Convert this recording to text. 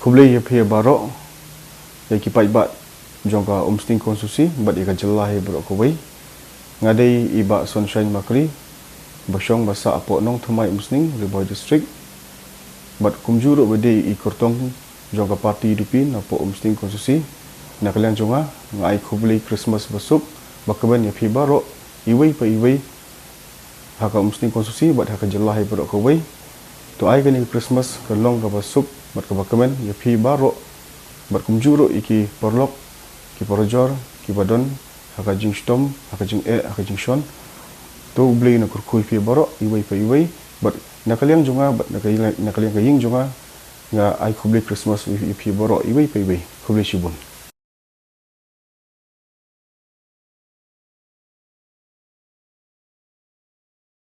Kublai ya pia barok ya kipai bat jongka Umsning Constituency bat ika jelah ya barok kubai ngadai iba sunshine makri basyong basa apok nong thumai Umsning Riboy district bat kumjuruk bade i Kyrtong jongka parti dupin apok Umsning Constituency nakalian jonga ngai kublai Khristmas besuk bakaban ya pia barok iwai pa iwai haka Umsning Constituency bat haka jelah ya barok kubai tu ai gani Khristmas kelong ka besuk bat kabakaman ya phi barok bat kumjuro iki porlok ki porjor ki badon haka jing stom haka jing haka jing shon tu blei na kurkui phi barok iwai pa iwai bat nakaliang jonga bat nakaliang kaying jonga nga ai kublai Christmas i phi barok iwai pa iwai kublai shibun.